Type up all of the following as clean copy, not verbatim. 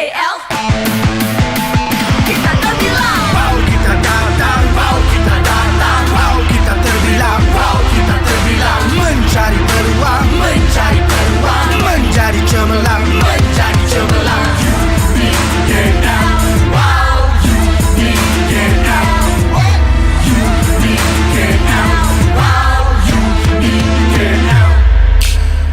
UniKL. Kita terbilang. Wow, kita datang. Wow, kita datang. Wow, kita terbilang. Wow, kita terbilang. Mencari peluang. Mencari peluang. Menjadi cemerlang. Menjadi cemerlang. UniKL. Wow, UniKL. UniKL. Wow, UniKL.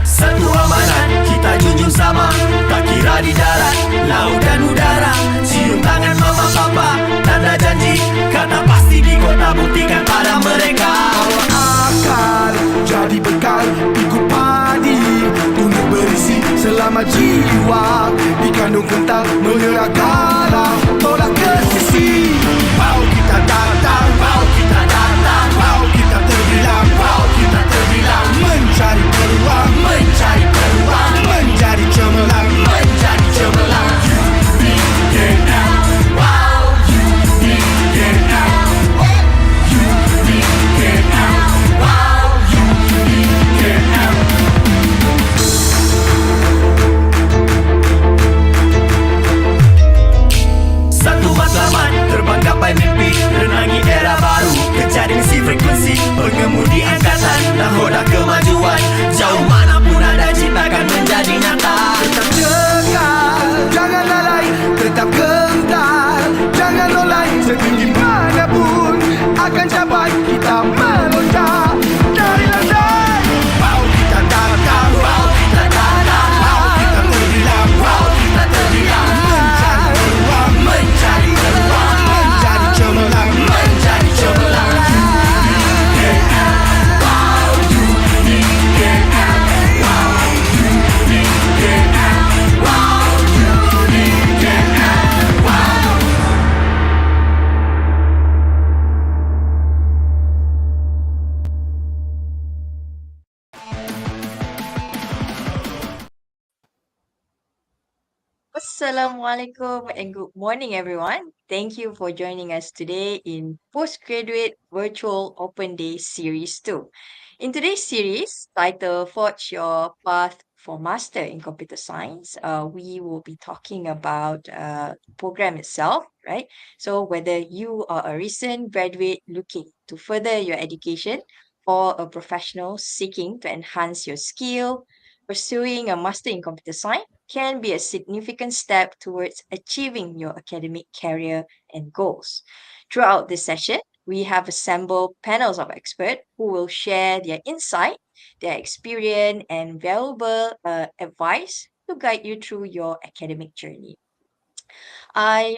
Satu amanat kita junjung sama, tak kira di darat, laut dan udara. Cium tangan mama papa, tanda janji, kata pasti di kota, buktikan pada mereka. Bawa akal, jadi bekal, ikut padi untuk berisi selamat jiwa. Di kandung kental, menyerah kalah, tolak ke sisi. Wow, kita datang, wow, kita datang, wow, kita terbilang, wow, kita terbilang. Mencari peluang, mencari peluang, menjadi cemerlang, menjadi cemerlang. UniKL, wow, UniKL, UniKL, wow, UniKL. Satu matlamat, terbang gapai mimpi, renangi era baru, kejar misi frekuensi, pengemudi angkatan, nahoda kemajuan, jauh manapun ada ciptakan menjadi nyata. Tetap tegar, jangan lalai, tetap kental, jangan lolai, setinggi manapun akan capai, kita melonjak dari lantai. Wow, kita datang, wow, kita datang, wow, kita terbilang, wow, kita terbilang. Mencari peluang, mencari peluang, menjadi cemerlang, menjadi cemerlang. UniKL, wow, UniKL, wow, UniKL, wow, UniKL, wow. Assalamualaikum and good morning, everyone. Thank you for joining us today in Postgraduate Virtual Open Day Series 2. In today's series, titled Forge Your Path for Master in Computer Science, we will be talking about the program itself, right? So whether you are a recent graduate looking to further your education or a professional seeking to enhance your skill, pursuing a master in computer science can be a significant step towards achieving your academic career and goals. Throughout this session, we have assembled panels of experts who will share their insight, their experience, and valuable advice to guide you through your academic journey. I'm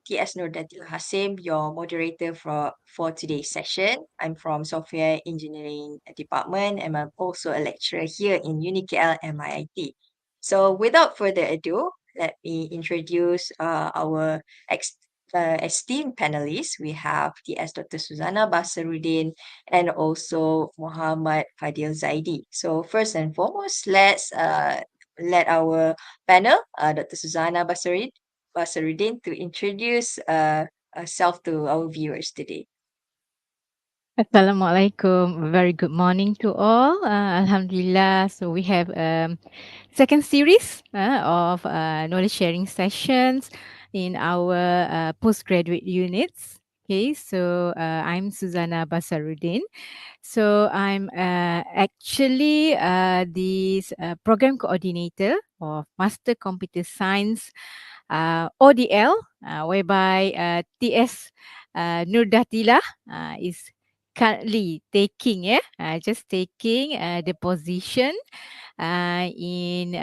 T.S. Nurdatil Hasim, your moderator for today's session. I'm from Software Engineering Department and I'm also a lecturer here in UniKL MIIT. So without further ado, let me introduce our esteemed panelists. We have T.S. Dr. Suzana Basarudin and also Muhammad Fadil Zaidi. So first and foremost, let's let our panel, Dr. Suzana Basarudin, to introduce herself to our viewers today. Assalamualaikum. Very good morning to all. Alhamdulillah. So we have second series of knowledge sharing sessions in our postgraduate units. Okay, so I'm Suzana Basarudin. So I'm actually this program coordinator of Master Computer Science ODL, whereby TS Nurdatila is currently taking just taking the position in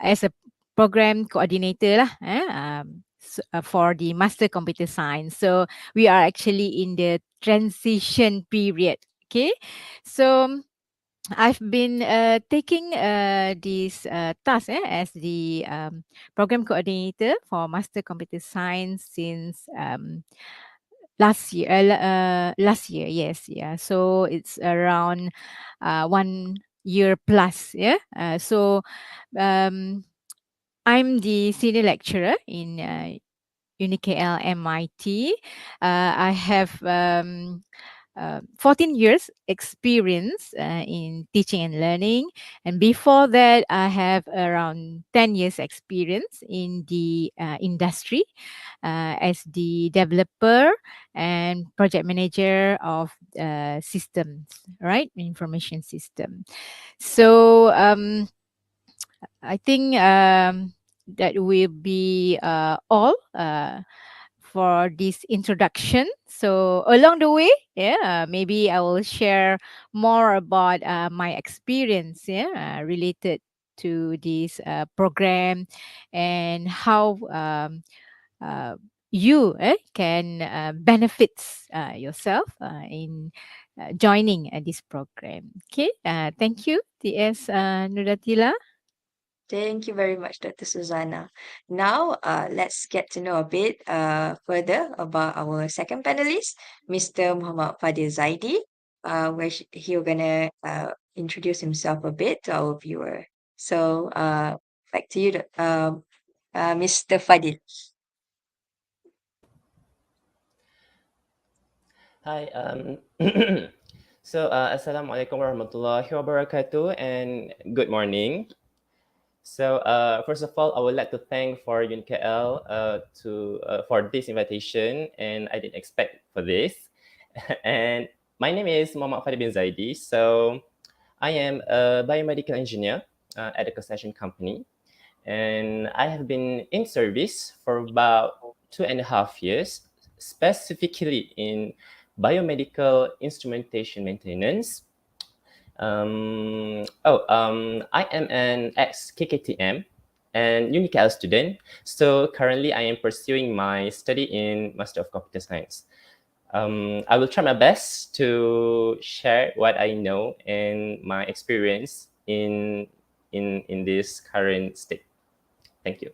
as a program coordinator lah for the master computer science. So we are actually in the transition period. Okay, so I've been taking this task as the program coordinator for master computer science since last year. Last year, yes, yeah. So it's around 1 year plus. Yeah. So I'm the senior lecturer in UniKL MIT. I have 14 years experience in teaching and learning, and before that I have around 10 years experience in the industry as the developer and project manager of systems, right? Information system. So I think that will be all for this introduction. So along the way, yeah, maybe I will share more about my experience, yeah, related to this program, and how uh, you can benefits yourself in joining this program. Okay, thank you, TS Nuratila. Thank you very much, Dr. Susanna. Now, let's get to know a bit further about our second panelist, Mr. Muhammad Fadil Zaidi, where he's gonna introduce himself a bit to our viewer. So, back to you, Mr. Fadil. Hi. Assalamualaikum warahmatullahi wabarakatuh, and good morning. First of all, I would like to thank for UniKL for this invitation, and I didn't expect for this. And my name is Muhammad Fadil bin Zaidi. So, I am a biomedical engineer at a construction company, and I have been in service for about 2.5 years, specifically in biomedical instrumentation maintenance. I am an ex-KKTM and UniKL student. So currently I am pursuing my study in Master of Computer Science. I will try my best to share what I know and my experience in this current state. Thank you.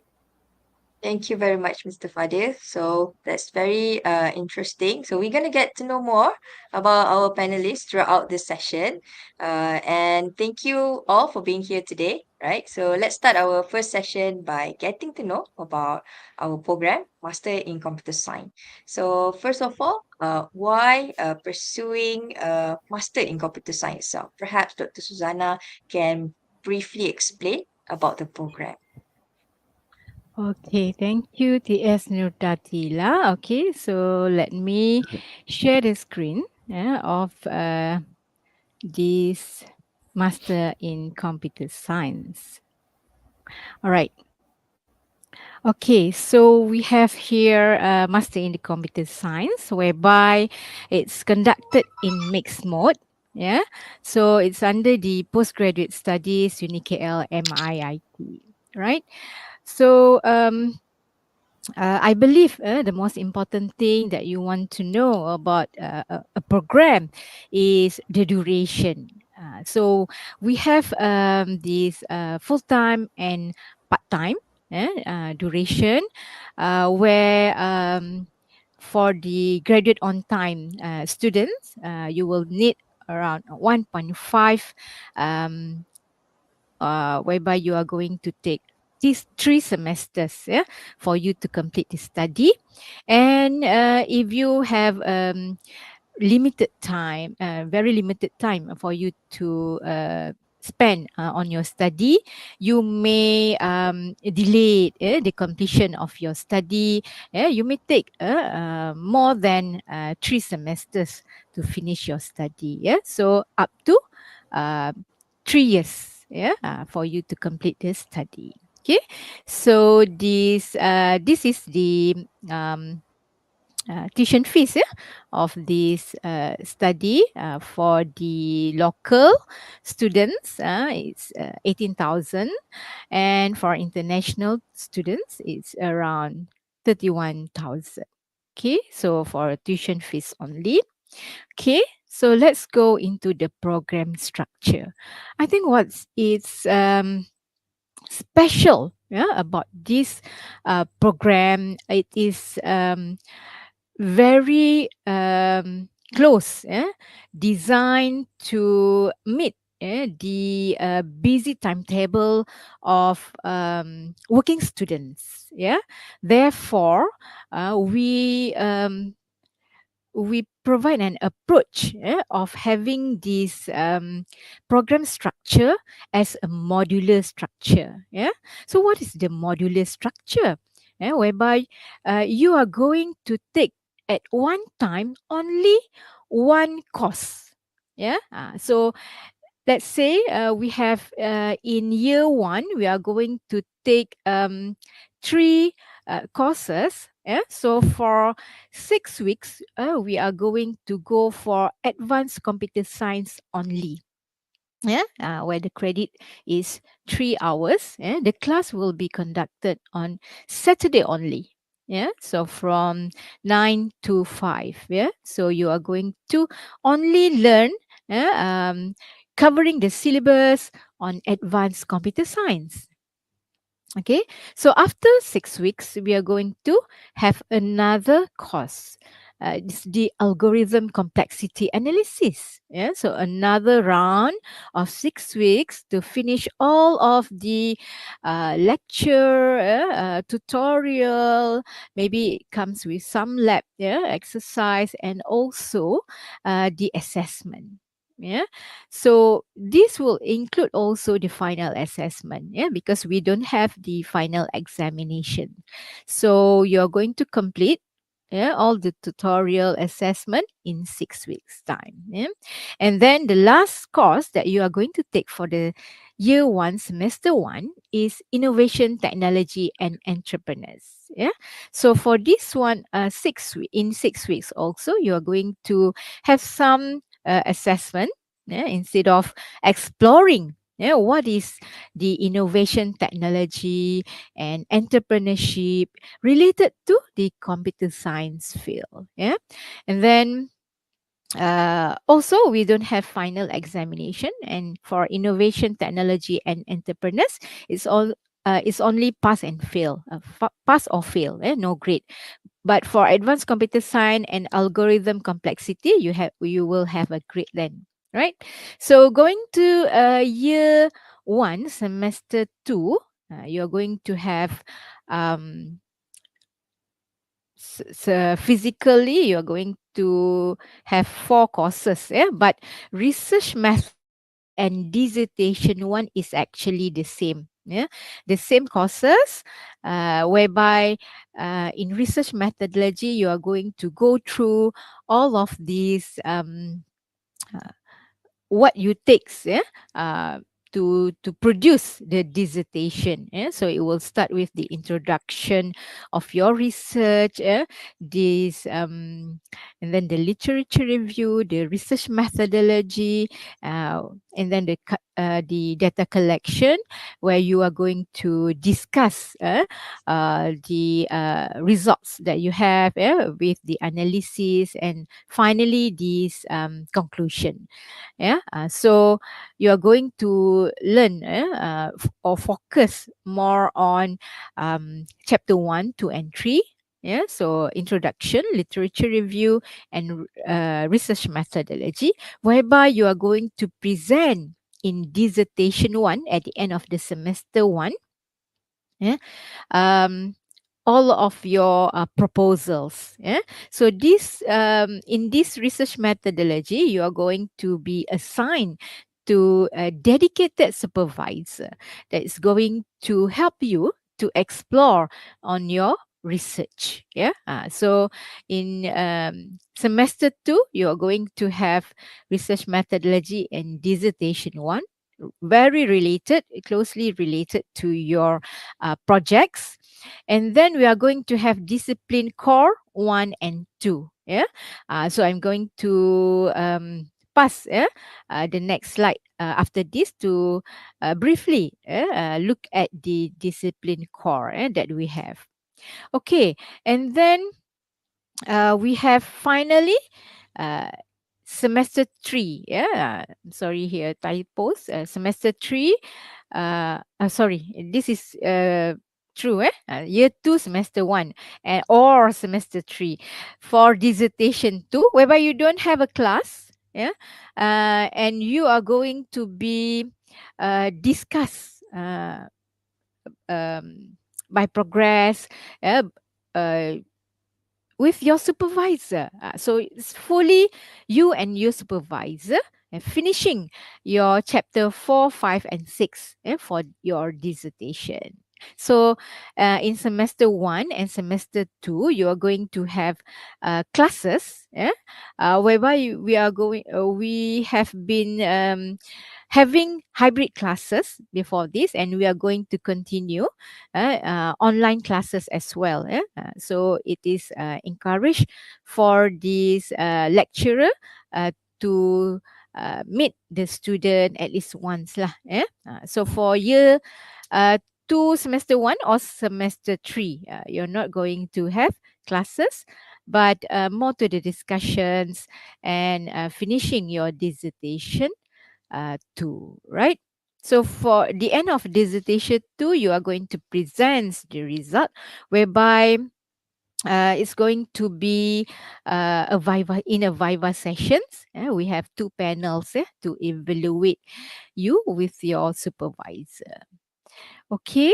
Thank you very much, Mr. Fadil. So that's very interesting. So we're going to get to know more about our panelists throughout this session. And thank you all for being here today, right? So let's start our first session by getting to know about our program, Master in Computer Science. So first of all, why pursuing Master in Computer Science itself? Perhaps Dr. Susanna can briefly explain about the program. Okay, thank you, TS Nurtatila. Okay, so let me share the screen of this Master in Computer Science. All right. Okay, so we have here Master in the Computer Science, whereby it's conducted in mixed mode. Yeah, so it's under the Postgraduate Studies UniKL MIIT, right? So I believe the most important thing that you want to know about a program is the duration. So we have this full time and part time duration, where for the graduate on time students, you will need around 1.5, um, whereby you are going to take these 3 semesters, yeah, for you to complete the study. And if you have limited time, very limited time for you to spend on your study, you may delay the completion of your study. You may take more than 3 semesters to finish your study. Yeah, so up to uh, 3 years. Yeah, for you to complete the study. Okay, so this is the tuition fees, yeah, of this study for the local students. It's 18,000, and for international students, it's around 31,000. Okay, so for tuition fees only. Okay, so let's go into the program structure. I think what's it's special, yeah, about this program, it is very close, designed to meet the busy timetable of working students. Yeah, therefore we provide an approach of having this program structure as a modular structure. Yeah. So what is the modular structure? Whereby you are going to take at one time only one course. Yeah. So let's say we have in year one we are going to take three courses. Yeah? So for 6 weeks we are going to go for advanced computer science only. Yeah, where the credit is 3 hours. Yeah, the class will be conducted on Saturday only. Yeah, so from 9 to 5. Yeah, so you are going to only learn, covering the syllabus on advanced computer science. Okay, so after 6 weeks, we are going to have another course. It's the algorithm complexity analysis. Yeah, so another round of 6 weeks to finish all of the lecture, tutorial. Maybe it comes with some lab, exercise, and also the assessment. Yeah, so this will include also the final assessment, because we don't have the final examination. So you're going to complete all the tutorial assessment in 6 weeks time. Yeah? And then the last course that you are going to take for the year one, semester one is innovation, technology, and entrepreneurs. Yeah. So for this one, in 6 weeks also, you are going to have some assessment, instead of exploring what is the innovation, technology, and entrepreneurship related to the computer science field. Yeah, and then also we don't have final examination, and for innovation, technology, and entrepreneurs, it's only pass and fail, pass or fail, no grade. But for advanced computer science and algorithm complexity, you will have a grade then, right? So going to year one, semester two, you're going to have physically you're going to have 4 courses, but research methodology and dissertation one is actually the same. Yeah, the same courses, whereby in research methodology you are going to go through all of these uh, what you takes, uh, to produce the dissertation. So it will start with the introduction of your research, this and then the literature review, the research methodology, and then the data collection, where you are going to discuss the results that you have, with the analysis, and finally this conclusion. Yeah, so you are going to learn, or focus more on chapter 1, 2, and 3. Yeah, so introduction, literature review, and research methodology, whereby you are going to present in dissertation one at the end of the semester one. Yeah, um, all of your proposals. Yeah. So this in this research methodology, you are going to be assigned to a dedicated supervisor that is going to help you to explore on your research. Yeah. So in semester two, you are going to have research methodology and dissertation one, very related, closely related to your projects. And then we are going to have discipline core 1 and 2. Yeah. So I'm going to pass the next slide after this to briefly look at the discipline core that we have. Okay. And then we have finally uh, semester 3. Yeah, sorry, here typos. Semester 3. Sorry, this is true. Year 2, semester 1, and or semester 3 for dissertation 2, whereby you don't have a class. Yeah, and you are going to be discuss by progress. Uh, uh, with your supervisor. So it's fully you and your supervisor and finishing your chapter 4, 5, and 6 for your dissertation. So in semester 1 and semester 2, you are going to have classes whereby we have been having hybrid classes before this, and we are going to continue online classes as well. So it is encouraged for this lecturer to meet the student at least once lah. So for year uh, 2, semester 1 or semester 3, you're not going to have classes, but more to the discussions and finishing your dissertation too, right? So for the end of dissertation two, you are going to present the result, whereby it's going to be a viva sessions. We have two panels to evaluate you with your supervisor. Okay,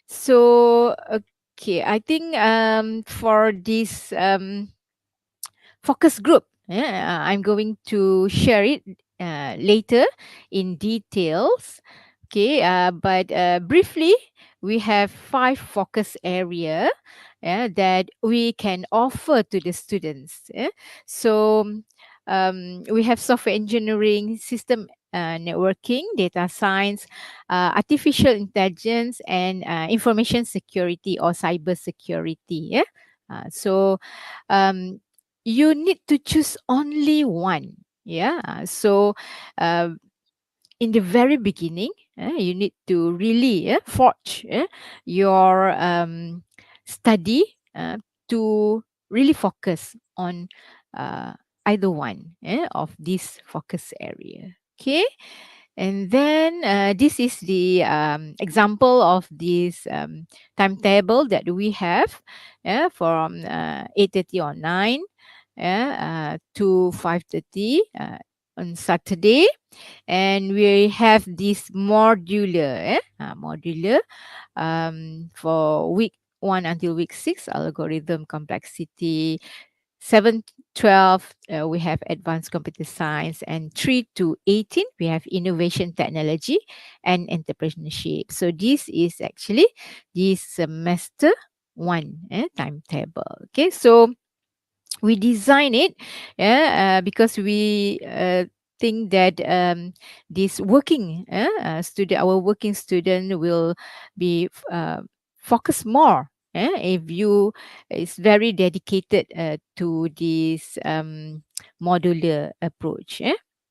so okay, I think for this focus group, I'm going to share it later in details. Okay, but briefly, we have 5 focus area that we can offer to the students. So we have software engineering, system networking, data science, artificial intelligence, and information security or cyber security. So um, you need to choose only one. So uh, in the very beginning, you need to really forge your study to really focus on uh, either one of this focus area. Okay. And then this is the example of this timetable that we have from 8:30 or 9 to 5:30 on Saturday. And we have this modular for week 1 until week 6, algorithm complexity. 7 to 12, we have advanced computer science, and 3 to 18, we have innovation technology and entrepreneurship. So this is actually the semester 1 timetable. Okay, so we design it because we think that this working student, our working student will be focus more if you is very dedicated to this modular approach.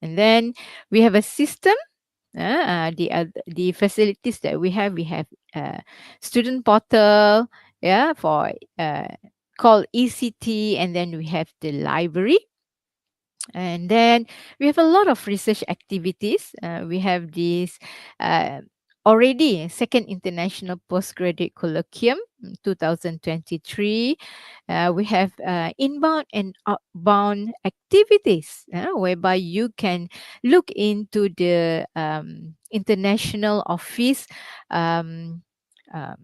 And then we have a system. The facilities that we have student portal, for called ECT, and then we have the library, and then we have a lot of research activities. We have this already second international postgraduate colloquium 2023. We have inbound and outbound activities whereby you can look into the international office um, um,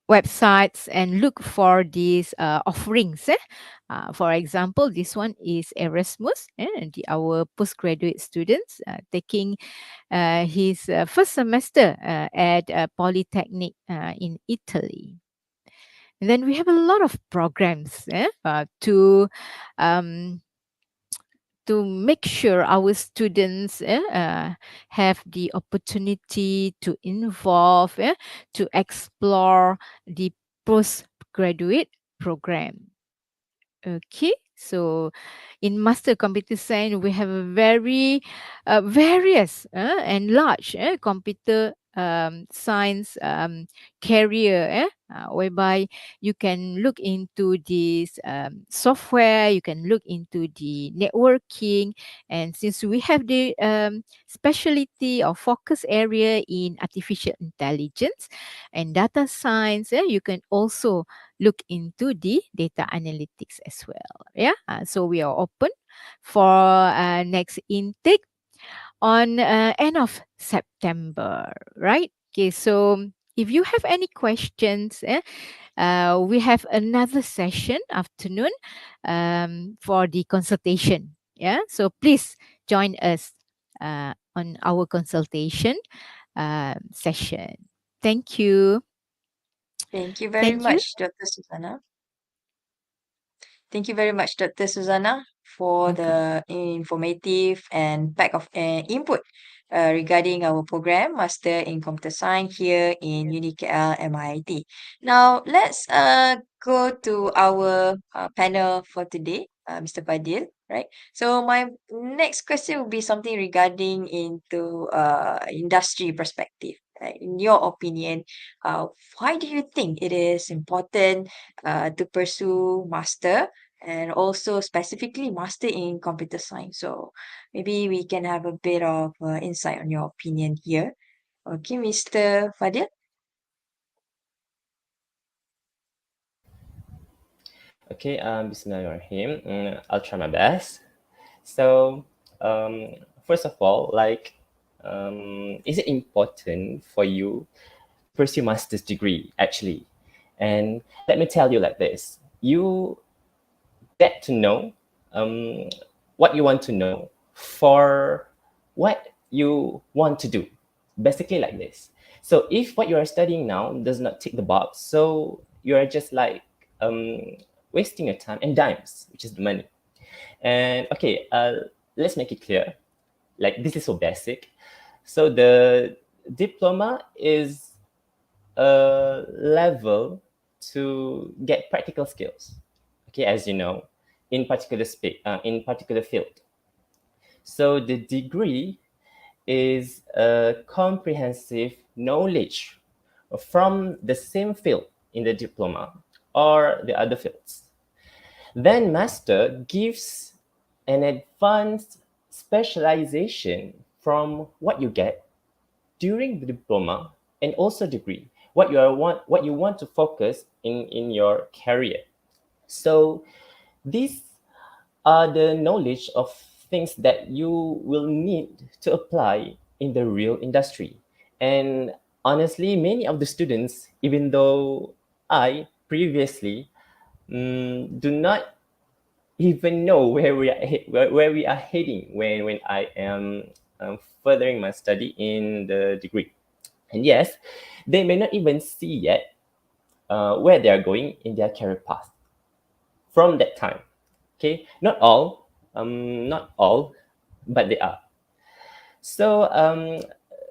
websites and look for these offerings. For example, this one is Erasmus, our postgraduate students taking his first semester at Polytechnic in Italy. And then we have a lot of programs um, to make sure our students have the opportunity to involve, to explore the postgraduate program. Okay, so in Master Computer Science, we have a very various and large computer science career, whereby you can look into this software, you can look into the networking, and since we have the specialty or focus area in artificial intelligence and data science, you can also look into the data analytics as well. So we are open for next intake on end of September, right? Okay, so if you have any questions, we have another session afternoon for the consultation. Yeah, so please join us on our consultation session. Thank you. Thank you very Thank you. much, Dr. Susanna. Thank you very much, Dr. Susanna, for Welcome. the informative and pack of input regarding our program, Master in Computer Science here in UniKL MIIT. Now, let's go to our panel for today, Mr. Padil, right? So my next question will be something regarding into industry perspective. Right? In your opinion, uh, why do you think it is important to pursue master and also specifically master in computer science? So maybe we can have a bit of insight on your opinion here. Okay, Mr. Fadil. Okay, Bismillahirrahmanirrahim. I'll try my best. So, first of all, is it important for you to pursue master's degree actually? And let me tell you like this: you get to know um, what you want to know for what you want to do. Basically, like this. So, if what you are studying now does not tick the box, so you are just like um, wasting your time and dimes, which is the money. And okay, let's make it clear. Like this is so basic. So the diploma is a level to get practical skills. Okay, as you know, in particular field. So the degree is a comprehensive knowledge from the same field in the diploma or the other fields. Then master gives an advanced specialization from what you get during the diploma and also degree, what you want to focus in your career. So these are the knowledge of things that you will need to apply in the real industry. And honestly, many of the students, even though I previously do not even know where we are heading when I am furthering my study in the degree. And yes, they may not even see yet where they are going in their career path from that time. Okay, not all, but they are. So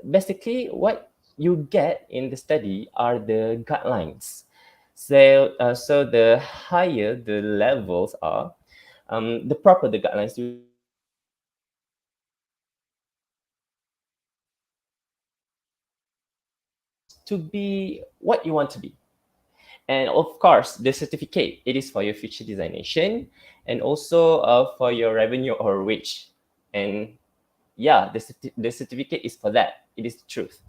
basically, what you get in the study are the guidelines. So the higher the levels are, the proper the guidelines will to be what you want to be. And of course, the certificate, it is for your future designation and also for your revenue or wage. And yeah, the certificate is for that. It is the truth.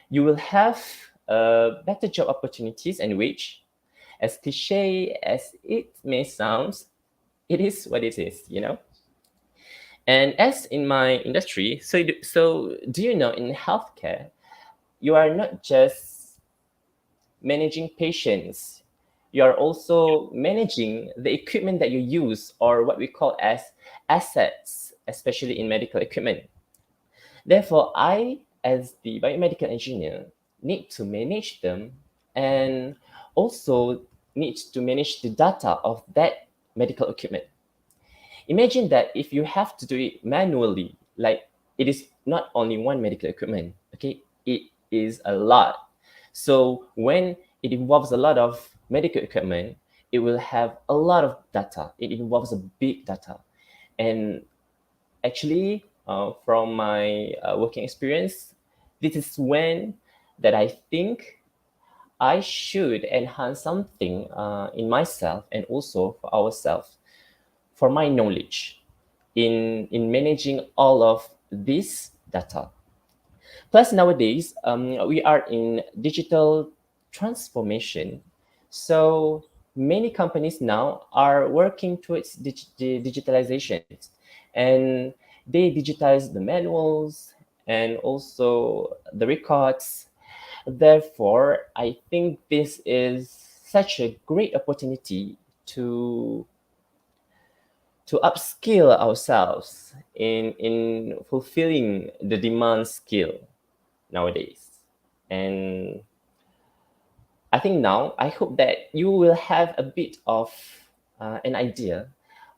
You will have better job opportunities and wage. As cliche as it may sound, it is what it is, you know? And as in my industry, so do you know in healthcare, you are not just managing patients, you are also managing the equipment that you use or what we call as assets, especially in medical equipment. Therefore, I, as the biomedical engineer, need to manage them and also need to manage the data of that medical equipment. Imagine that if you have to do it manually, like it is not only one medical equipment, okay? It is a lot. So when it involves a lot of medical equipment, it will have a lot of data. It involves a big data. And actually, from my working experience, this is when that I think I should enhance something in myself and also for ourselves for my knowledge in managing all of this data. Plus, nowadays, we are in digital transformation. So many companies now are working towards digitalization and they digitize the manuals and also the records. Therefore, I think this is such a great opportunity to upskill ourselves in fulfilling the demand skill nowadays. And I think now I hope that you will have a bit of an idea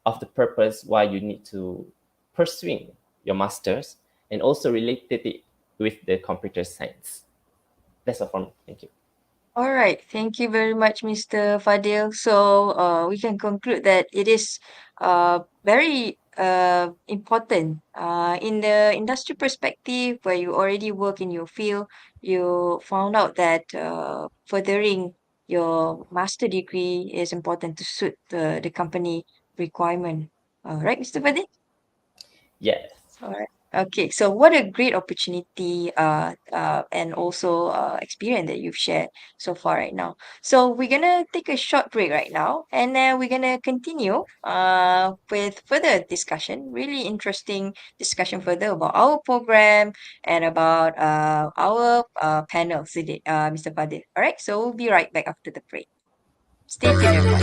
of the purpose why you need to pursuing your masters, and also related it with the computer science. That's all from me. Thank you. All right. Thank you very much, Mr. Fadil. So we can conclude that it is very important in the industry perspective where you already work in your field. You found out that furthering your master degree is important to suit the company requirement. Right, Mr. Fadil? Yes. All right. Okay, so what a great opportunity and also experience that you've shared so far right now. So we're gonna take a short break right now, and then we're gonna continue with further discussion, really interesting discussion further about our program and about our panel today, Mr. Fadil. All right, so we'll be right back after the break. Stay tuned, everyone.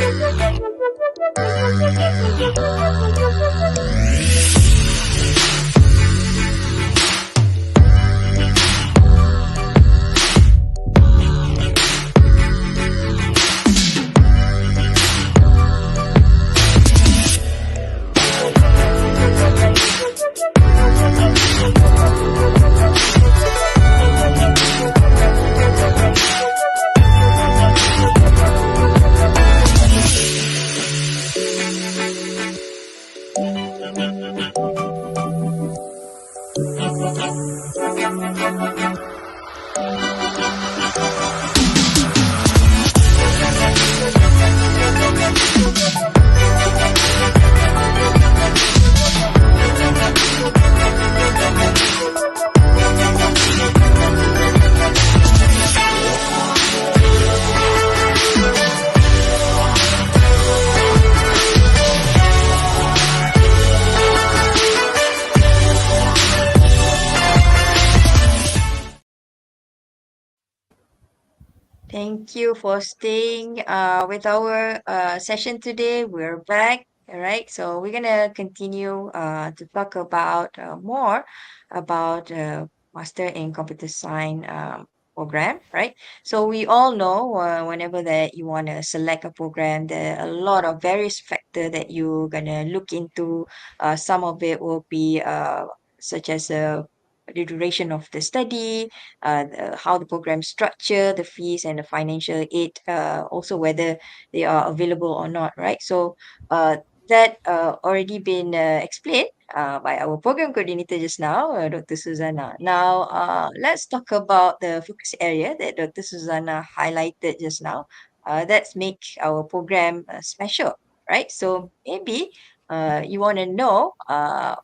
Thank you for staying with our session today. We're back. All right. So we're gonna continue to talk about more about Master in Computer Science program, right? So we all know whenever that you want to select a program, there are a lot of various factor that you're gonna look into. Some of it will be such as the duration of the study, how the program structure, the fees and the financial aid, also whether they are available or not, right? So that already been explained by our program coordinator just now, Dr. Susanna. Now, let's talk about the focus area that Dr. Susanna highlighted just now. That's make our program special, right? So maybe you want to know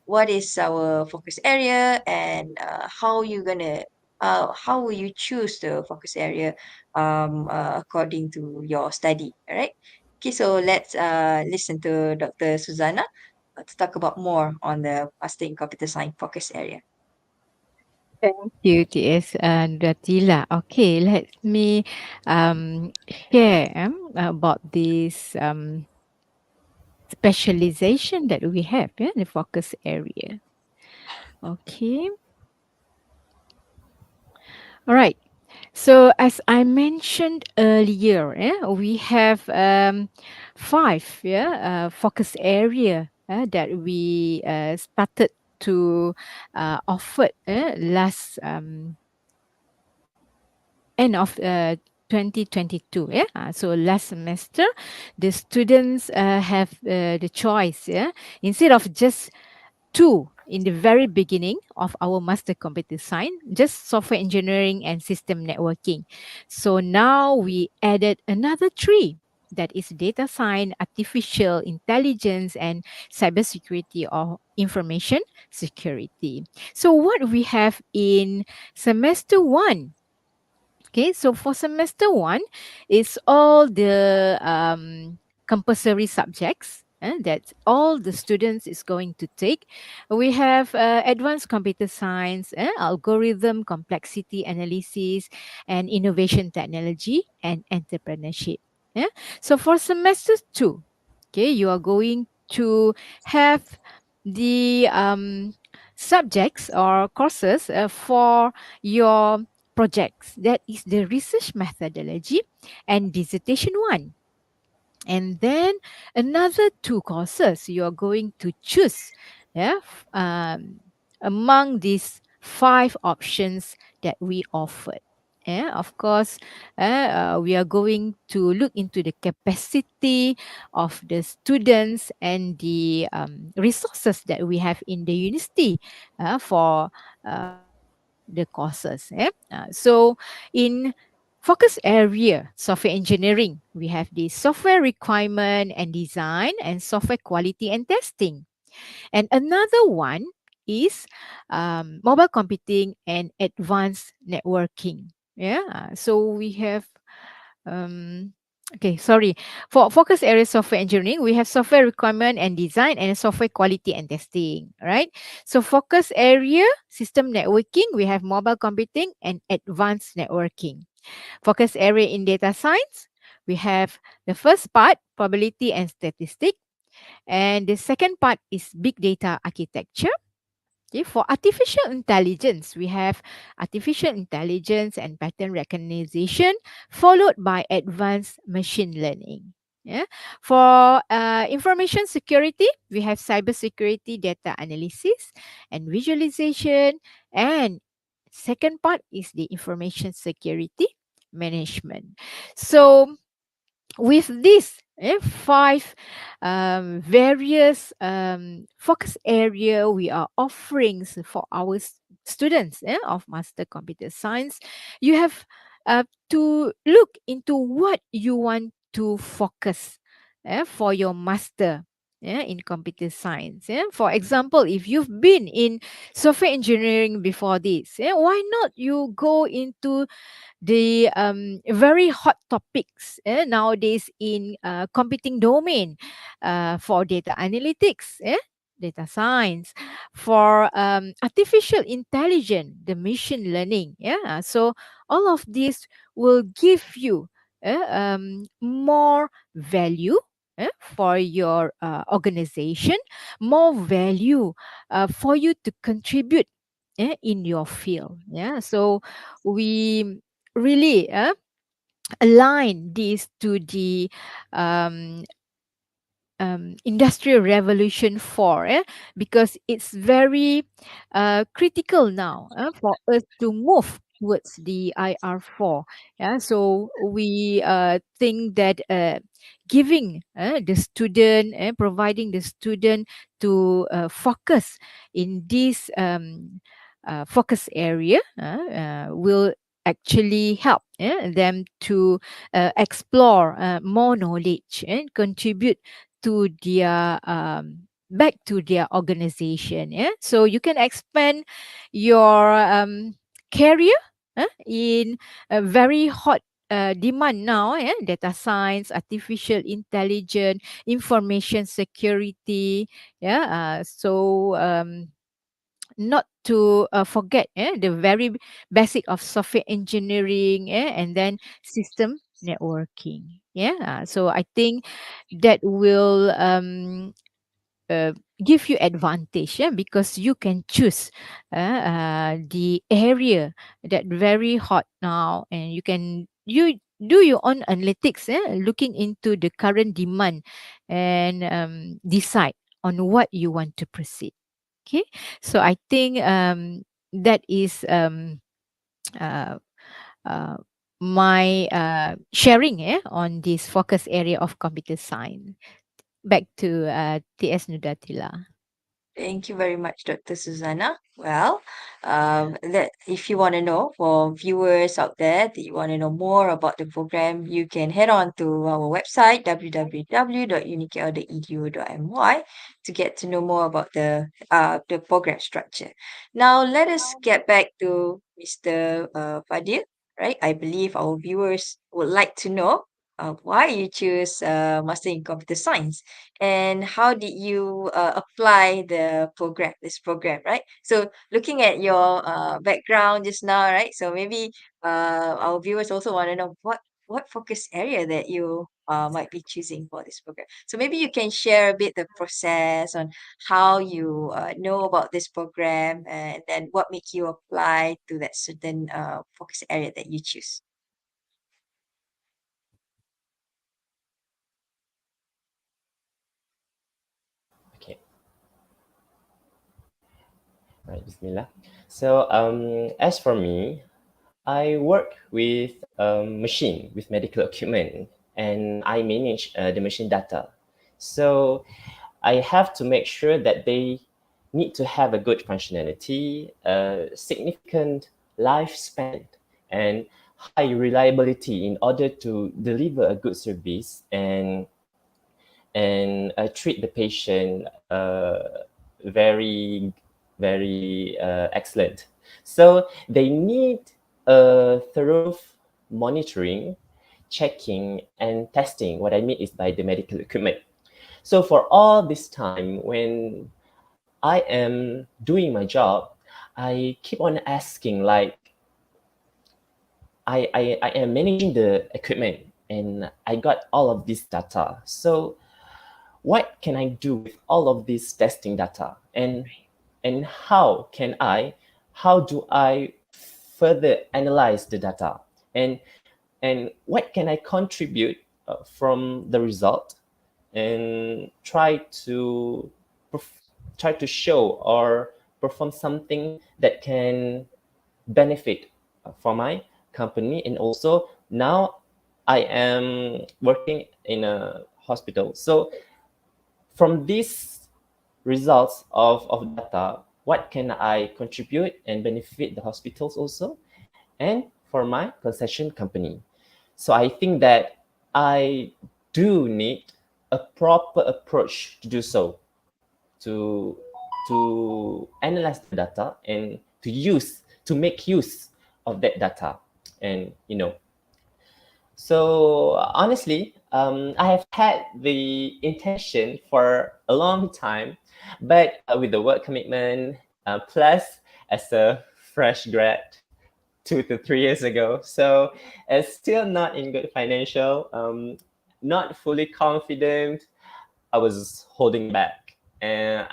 what is our focus area and how will you choose the focus area according to your study, all right? Okay, so let's listen to Dr. Susanna to talk about more on the Master in Computer Science focus area. Thank you, TS Datila. Okay, let me share about this specialization that we have, yeah, the focus area. Okay. All right. So as I mentioned earlier, we have five focus area that we started to offer last end of 2022. So last semester, the students have the choice. Instead of just two in the very beginning of our master computer science, just software engineering and system networking. So now we added another three. That is data science, artificial intelligence, and cybersecurity or information security. So what we have in semester one. Okay, so for semester one, it's all the compulsory subjects that all the students is going to take. We have advanced computer science, algorithm, complexity analysis, and innovation technology and entrepreneurship. Yeah. So for semester 2, okay, you are going to have the subjects or courses for your projects. That is the research methodology and dissertation one. And then another two courses you are going to choose, yeah, among these five options that we offered. Yeah, of course, we are going to look into the capacity of the students and the resources that we have in the university for the courses. So, in focus area, software engineering, we have the software requirement and design and software quality and testing. And another one is mobile computing and advanced networking. Yeah. So we have okay, sorry. For focus area software engineering, we have software requirement and design and software quality and testing. Right. So focus area system networking, we have mobile computing and advanced networking. Focus area in data science, we have the first part, probability and statistic, and the second part is big data architecture. Okay, for artificial intelligence, we have artificial intelligence and pattern recognition, followed by advanced machine learning. Yeah. For information security, we have cybersecurity, data analysis, and visualization. And second part is the information security management. So with this five various focus area we are offering for our students of master computer science, you have to look into what you want to focus for your master in computer science. For example, if you've been in software engineering before this, why not you go into the very hot topics nowadays in computing domain for data analytics, data science, for artificial intelligence, the machine learning. Yeah, so all of this will give you more value for your organization, more value for you to contribute in your field. Yeah, so we really align this to the um, industrial revolution 4 because it's very critical now for us to move towards the IR4. Yeah, so we think that giving the student and providing the student to focus in this focus area will actually help them to explore more knowledge and contribute to their back to their organization. Yeah, so you can expand your career in a very hot demand now. Data science, artificial intelligence, information security. Not to forget the very basic of software engineering and then system networking. So I think that will uh, give you advantage, because you can choose the area that very hot now, and you do your own analytics, looking into the current demand, and decide on what you want to proceed. Okay, so I think that is uh, uh, my sharing on this focus area of computer science. Back to TS Nudatila. Thank you very much, Dr. Susanna. Well, that if you want to know, for viewers out there that you want to know more about the program, you can head on to our website www.unikl.edu.my to get to know more about the program structure. Now, let us get back to Mr. Fadil. Right, I believe our viewers would like to know why you choose Master in Computer Science and how did you apply this program, right? So looking at your background just now, right? So maybe our viewers also want to know what focus area that you might be choosing for this program. So maybe you can share a bit the process on how you know about this program and then what make you apply to that certain focus area that you choose. Okay. Right, Bismillah. So, as for me, I work with a machine with medical equipment, and I manage the machine data. So, I have to make sure that they need to have a good functionality, a significant lifespan, and high reliability in order to deliver a good service and treat the patient very, very excellent. So they need a thorough monitoring, checking, and testing. What I mean is by the medical equipment. So for all this time, when I am doing my job, I keep on asking, like, I am managing the equipment and I got all of this data. So what can I do with all of this testing data, and how do I further analyze the data, and what can I contribute from the result, and try to show or perform something that can benefit for my company. And also now I am working in a hospital, so from these results of data, what can I contribute and benefit the hospitals also, and for my concession company. So I think that I do need a proper approach to do so, to analyze the data and to make use of that data. And so honestly, I have had the intention for a long time, but with the work commitment, plus as a fresh grad 2 to 3 years ago, so it's still not in good financial, not fully confident. I was holding back, and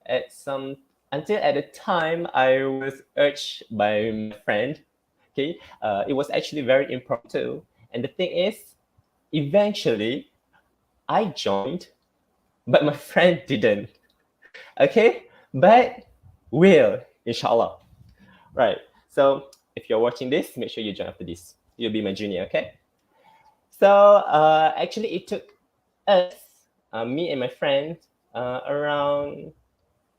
at some until at the time I was urged by my friend. Okay, it was actually very impromptu, and the thing is, eventually I joined, but my friend didn't. Okay, but will, inshallah. Right. So if you're watching this, make sure you join after this. You'll be my junior. Okay. So actually, it took us, me and my friend, around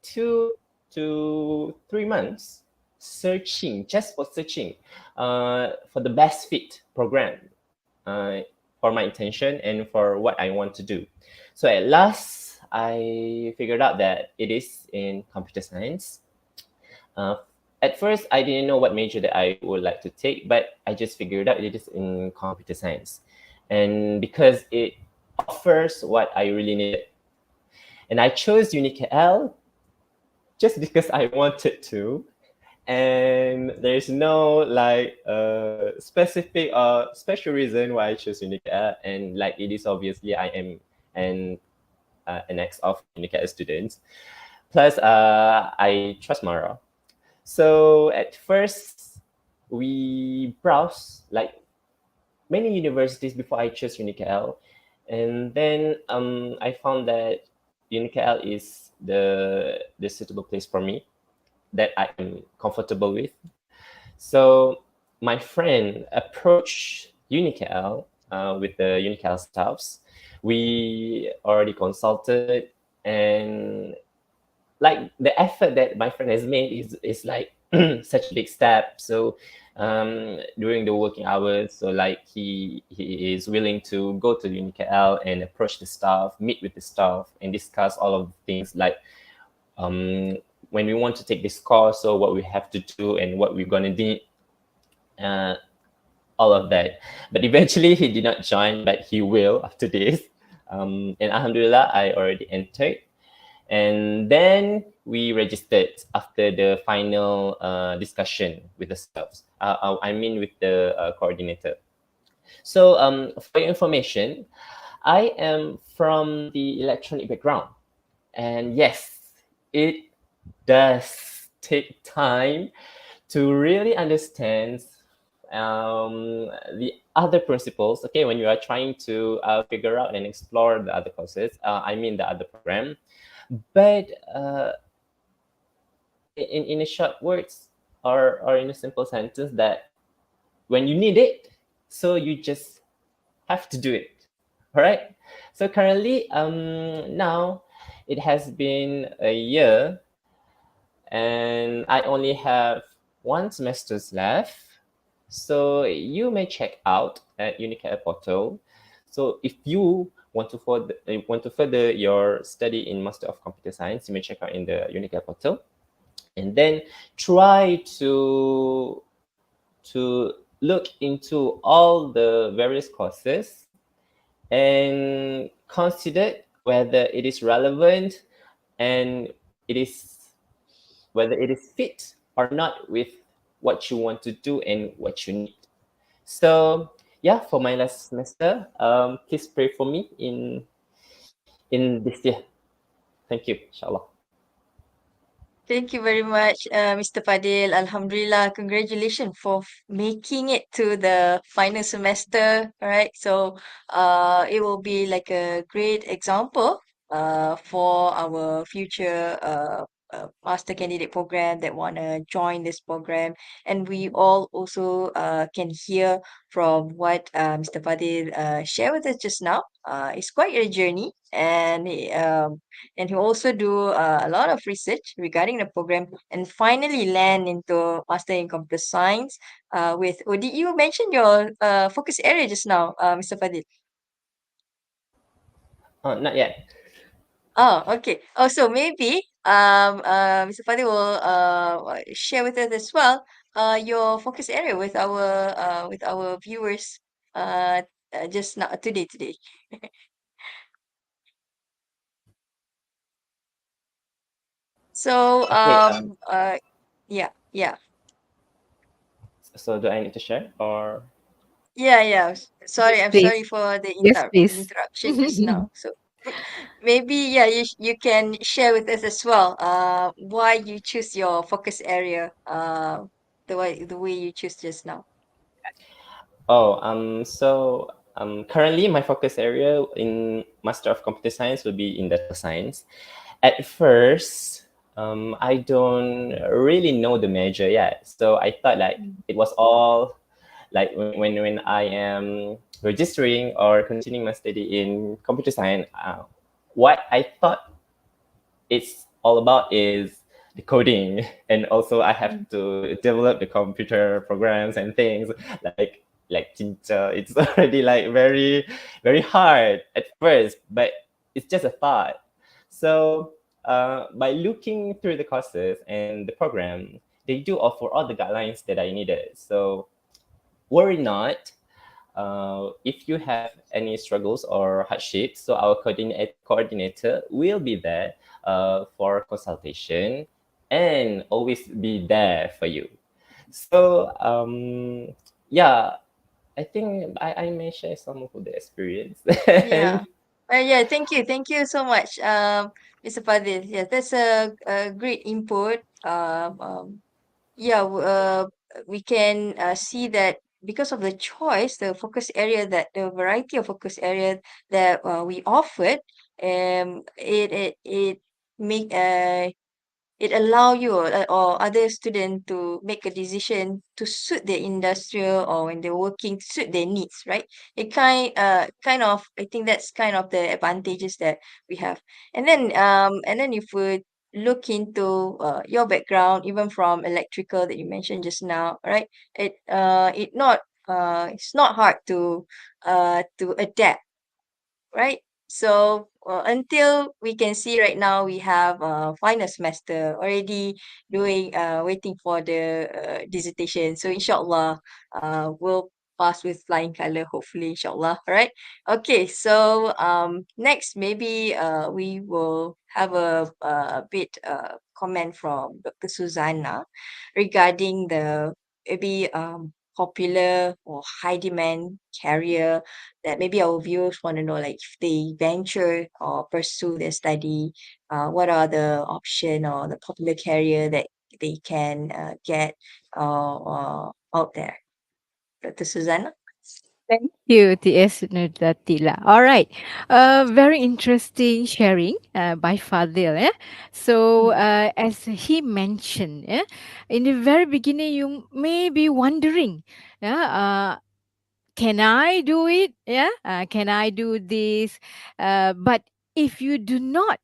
2 to 3 months searching, just for searching for the best fit program uh, for my intention and for what I want to do. So at last, I figured out that it is in computer science. Uh, at first, I didn't know what major that I would like to take, but I just figured out it is in computer science. And because it offers what I really needed. And I chose UniKL just because I wanted to. And there's no like specific special reason why I chose UniKL. And like it is obviously I am an ex of UniKL student. Plus, I trust Mara. So at first, we browsed like many universities before I chose UniKL, and then I found that UniKL is the suitable place for me that I am comfortable with. So my friend approached UniKL with the UniKL staffs. We already consulted, and like the effort that my friend has made is like such a big step. So during the working hours, so like he is willing to go to UniKL and approach the staff, meet with the staff, and discuss all of the things like when we want to take this course, so what we have to do and what we're gonna need, all of that. But eventually he did not join, but he will after this. And Alhamdulillah, I already entered. And then we registered after the final discussion with the staffs. I mean with the coordinator. So, for your information, I am from the electronic background, and yes, it does take time to really understand the other principles. Okay, when you are trying to figure out and explore the other courses, I mean the other program. But in a short words, or in a simple sentence, that when you need it, so you just have to do it. All right. So currently, now it has been a year, and I only have one semesters left. So you may check out at UniKL portal. So if you want to further your study in Master of Computer Science, you may check out in the UniKL portal, and then try to look into all the various courses and consider whether it is relevant and it is whether it is fit or not with what you want to do and what you need. So yeah, for my last semester, please pray for me in this year. Thank you, inshallah. Thank you very much, Mr. Fadil. Alhamdulillah, congratulations for making it to the final semester. All right, so it will be like a great example for our future master candidate program that want to join this program. And we all also can hear from what Mr. Fadil shared with us just now. It's quite a journey, and he also do a lot of research regarding the program and finally land into master in computer science with did you mention your focus area just now, Mr. Fadil? Not yet. Oh, okay. Oh, so maybe Mr. Fadil will share with us as well your focus area with our viewers uh, just now today. So Okay. yeah. So do I need to share or? Yeah. Sorry, Yes, I'm please. sorry for the Yes, please. interruption just now. So maybe yeah, you can share with us as well. Why you choose your focus area. The way you choose just now. Oh, so currently my focus area in Master of Computer Science will be in data science. At first, I don't really know the major yet, so I thought like it was all like when I am registering or continuing my study in computer science. What I thought it's all about is the coding, and also I have Mm. to develop the computer programs and things like Cinca. It's already like very hard at first, but it's just a thought. So by looking through the courses and the program, they do offer all the guidelines that I needed. So worry not. If you have any struggles or hardships, so our coordinator will be there for consultation and always be there for you. So yeah, I think I may share some of the experience. Yeah. Yeah, thank you so much, Mr. Fadil. Yeah, that's a great input. Yeah, we can see that because of the choice, the focus area that the variety of focus area that we offered, it make it allow you or other student to make a decision to suit their industrial or when they're working to suit their needs, right? It kind of I think that's kind of the advantages that we have. And then if we look into your background, even from electrical that you mentioned just now, right? It's not hard to adapt, right? So until we can see right now, we have final semester already doing waiting for the dissertation. So inshallah, we'll pass with flying color. Hopefully, inshallah. All right. Okay. So next maybe we will have a bit comment from Dr. Susanna regarding the maybe popular or high demand career that maybe our viewers want to know, like if they venture or pursue their study, what are the option or the popular career that they can get out there? Dr. Susanna? Thank you, TS Nudatila. All right. Very interesting sharing by Fadil. So, Mm. as he mentioned, in the very beginning, you may be wondering, can I do it? Can I do this? But if you do not,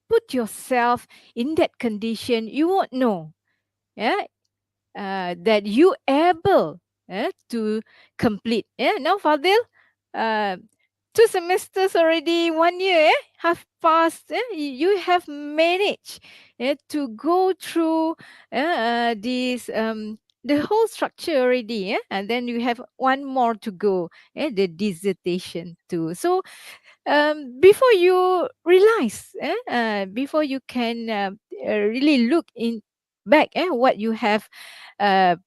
put yourself in that condition, you won't know. Yeah, that you able to complete. Now, Fadil, uh, 2 semesters already, 1 year have passed. You have managed to go through this the whole structure already, and then you have one more to go, the dissertation too. So before you realize, before you can really look in back, what you have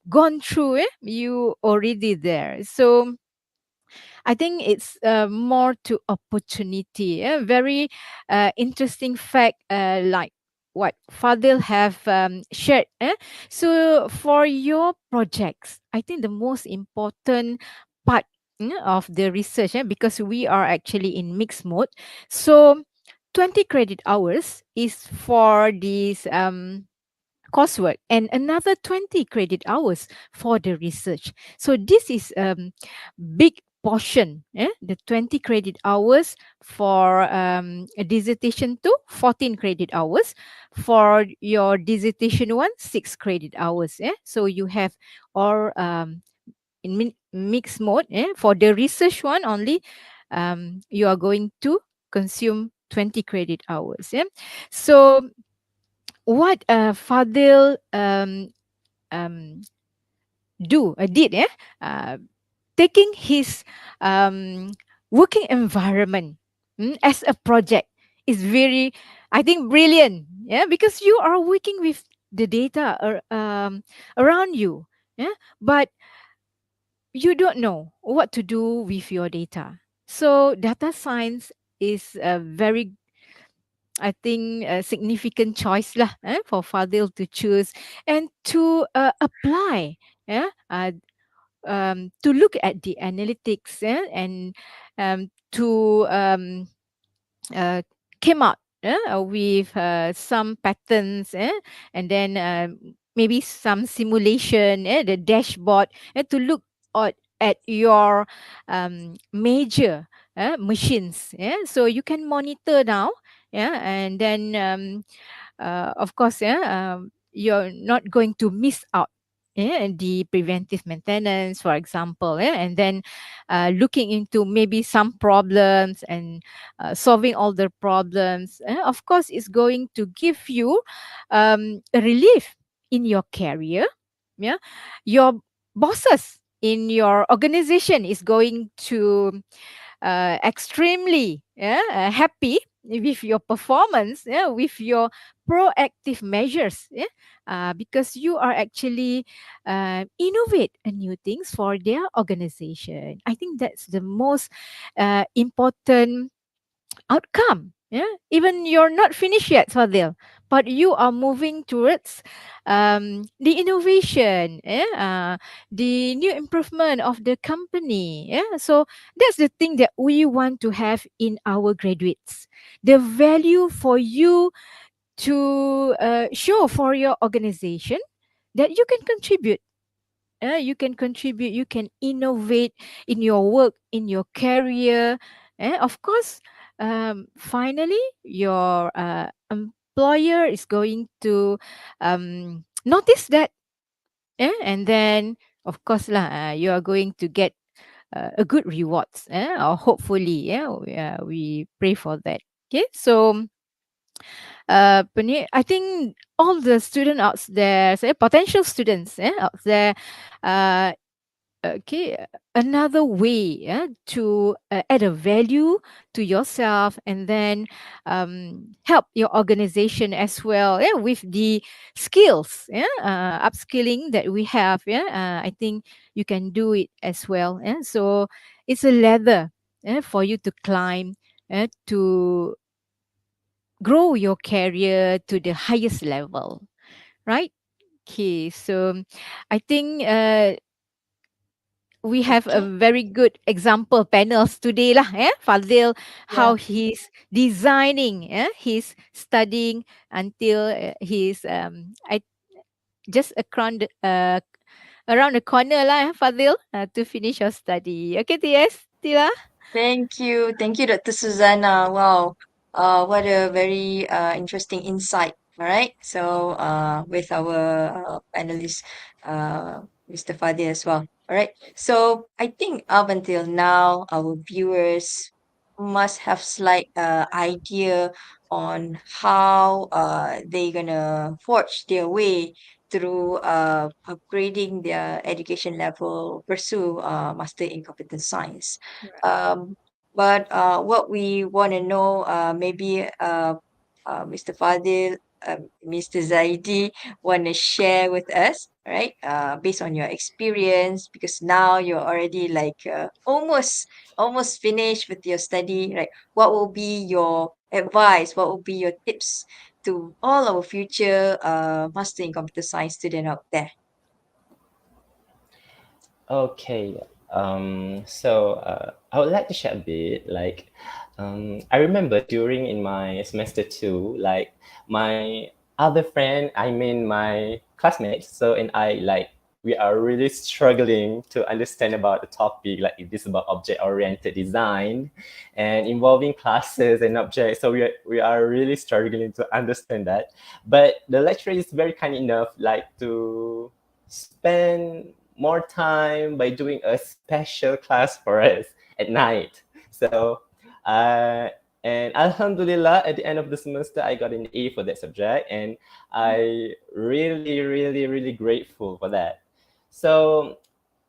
gone through, you already there. So I think it's more to opportunity. Very interesting fact, like what Fadil have shared. So for your projects, I think the most important part of the research, because we are actually in mixed mode. So 20 credit hours is for this coursework and another 20 credit hours for the research. So this is big portion, the 20 credit hours for a dissertation 2, 14 credit hours. For your dissertation 1, 6 credit hours. So you have all in mixed mode. For the research one only, you are going to consume 20 credit hours. So what Fadil um, did, uh, taking his working environment as a project is very, I think, brilliant. Because you are working with the data around you. But you don't know what to do with your data. So data science is a very, I think, a significant choice lah, for Fadil to choose and to apply. To look at the analytics, and to uh, came out with some patterns, and then maybe some simulation, the dashboard, to look at your major machines. So you can monitor now. And then of course, you're not going to miss out the preventive maintenance, for example, and then looking into maybe some problems and solving all the problems. Of course, is going to give you a relief in your career. Yeah, your bosses in your organization is going to extremely happy with your performance, with your proactive measures, because you are actually innovate new things for their organization. I think that's the most important outcome. Even you're not finished yet, Fadil, but you are moving towards the innovation, the new improvement of the company. So that's the thing that we want to have in our graduates. The value for you to show for your organization that you can contribute. You can contribute, you can innovate in your work, in your career. Of course, finally, your employer is going to notice that. And then, of course, you are going to get a good rewards, or hopefully, we pray for that. Okay, so I think all the student out there, say potential students out there, uh, okay, another way, yeah, to add a value to yourself, and then help your organization as well, yeah, with the skills, yeah, upskilling that we have, yeah. I think you can do it as well, yeah. So it's a ladder, for you to climb, to grow your career to the highest level, right? Okay, so I think we have a Okay. very good example panels today lah, Fadil, Yeah. how he's designing, he's studying until he's I just around the corner lah, Fadil, to finish your study. Okay, TS, Tila. Thank you. Thank you, Dr. Susanna. Wow. What a very interesting insight. All right. So, with our panelist, Mr. Fadi as well. All right. So, I think up until now, our viewers must have slight idea on how they gonna forge their way through upgrading their education level, pursue master in computer science. Um, but what we want to know, maybe Mr. Fadil, Mr. Zaidi, want to share with us, right? Based on your experience, because now you're already like almost finished with your study, right? What will be your advice? What will be your tips to all our future master in computer science student out there? Okay. I would like to share a bit. I remember during in my semester two, like my other friend, I mean my classmates, so and I, like we are really struggling to understand about the topic. Like it is about object-oriented design, and involving classes and objects. So we are really struggling to understand that. But the lecturer is very kind enough, like to spend more time by doing a special class for us at night. So, uh, and Alhamdulillah, at the end of the semester, I got an A for that subject, and I really, really, really grateful for that. So,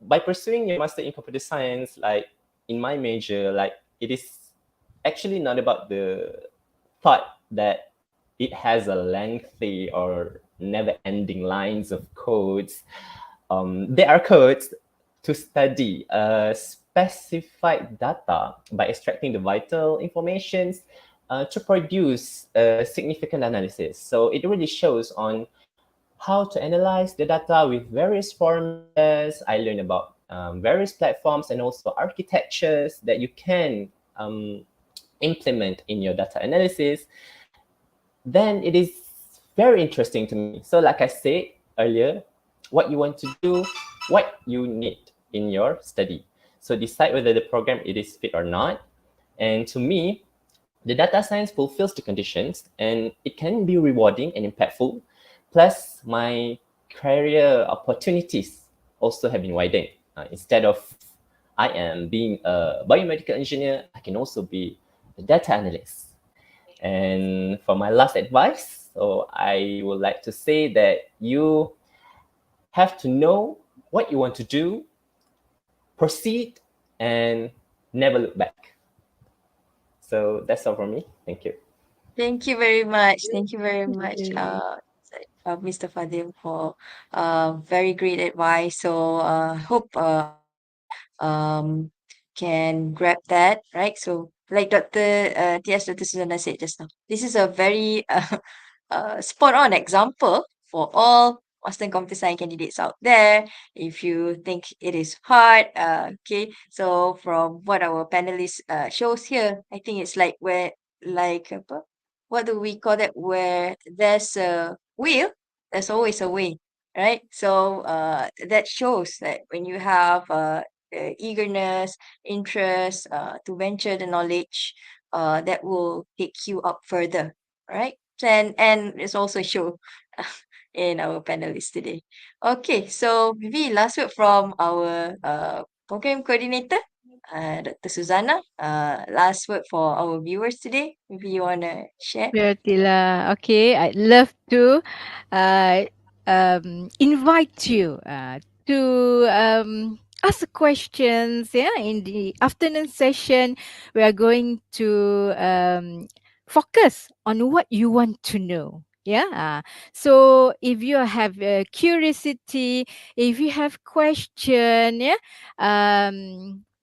by pursuing your master in computer science, like in my major, like it is actually not about the thought that it has a lengthy or never-ending lines of codes. There are codes to study specified data by extracting the vital informations to produce a significant analysis. So it really shows on how to analyze the data with various formulas. I learned about various platforms and also architectures that you can implement in your data analysis. Then it is very interesting to me. So like I said earlier, what you want to do, what you need in your study. So decide whether the program it is fit or not. And to me, the data science fulfills the conditions and it can be rewarding and impactful. Plus, my career opportunities also have been widened. Instead of I am being a biomedical engineer, I can also be a data analyst. And for my last advice, so I would like to say that you have to know what you want to do, proceed, and never look back. So that's all from me. Thank you. Thank you very much. Thank you very much, Mr. Fadil, for very great advice. So hope our viewers can grab that, right? So like Dr. Dr. Susanna said just now, this is a very spot on example for all Master Computer Science candidates out there. If you think it is hard, okay. So from what our panelists shows here, I think it's like where like apa, what do we call that? Where there's a will, there's always a way, right? So that shows that when you have the eagerness, interest to venture the knowledge, that will take you up further, right? And it's also show in our panelists today. Okay, so maybe last word from our program coordinator, Dr. Susanna. Last word for our viewers today. Maybe you wanna share? Sure, Tila. Okay, I'd love to invite you to ask questions. Yeah, in the afternoon session, we are going to focus on what you want to know. Yeah. So if you have a curiosity, if you have question, yeah.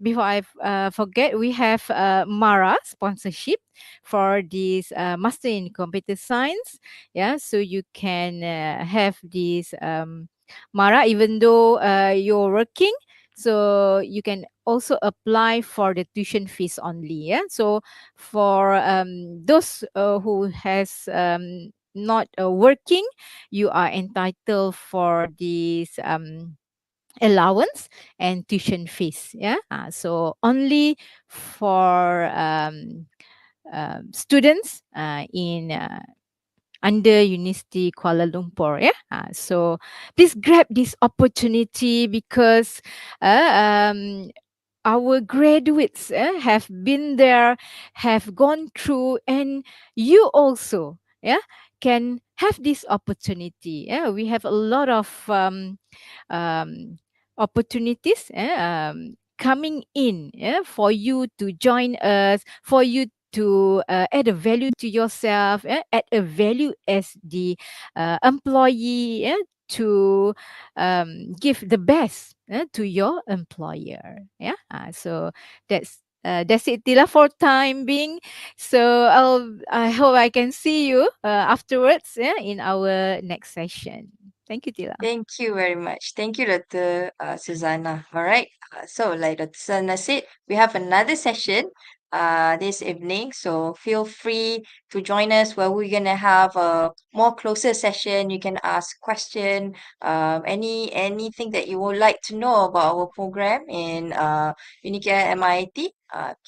Before I forget, we have Mara sponsorship for this Master in Computer Science. Yeah, so you can have this Mara, even though you're working, so you can also apply for the tuition fees only. Yeah, so for those who has not working, you are entitled for this allowance and tuition fees. Yeah, so only for students in under University Kuala Lumpur. Yeah. So please grab this opportunity because our graduates have been there, have gone through, and you also, yeah, can have this opportunity. Yeah, we have a lot of um, opportunities coming in, for you to join us, for you to add a value to yourself, add a value as the employee, to give the best to your employer. Yeah. So that's it, Tila, for time being. So I hope I can see you afterwards, in our next session. Thank you, Tila. Thank you very much. Thank you, Dr. Susanna. All right. So, like Dr. Susanna said, we have another session this evening. So, feel free to join us where we're going to have a more closer session. You can ask question, anything that you would like to know about our program in UniKL MIIT.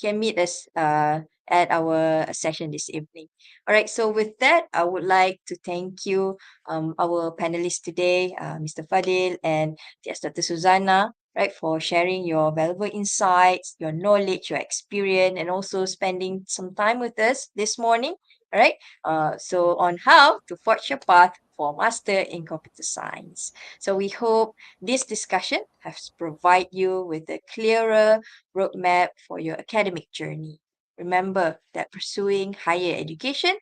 Can meet us at our session this evening. All right. So, with that, I would like to thank you our panelists today, Mr. Fadil and yes, Dr. Susanna, right, for sharing your valuable insights, your knowledge, your experience, and also spending some time with us this morning. All right. So on how to forge your path for master in computer science. So we hope this discussion has provided you with a clearer roadmap for your academic journey. Remember that pursuing higher education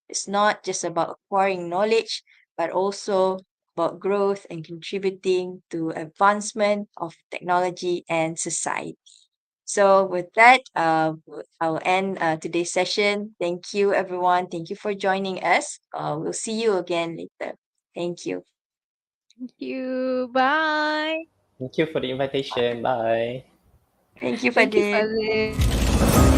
is not just about acquiring knowledge, but also about growth and contributing to advancement of technology and society. So with that, I'll end today's session. Thank you, everyone. Thank you for joining us. We'll see you again later. Thank you. Thank you. Bye. Thank you for the invitation. Bye. Thank you, Thank you, Fadil. Fazil.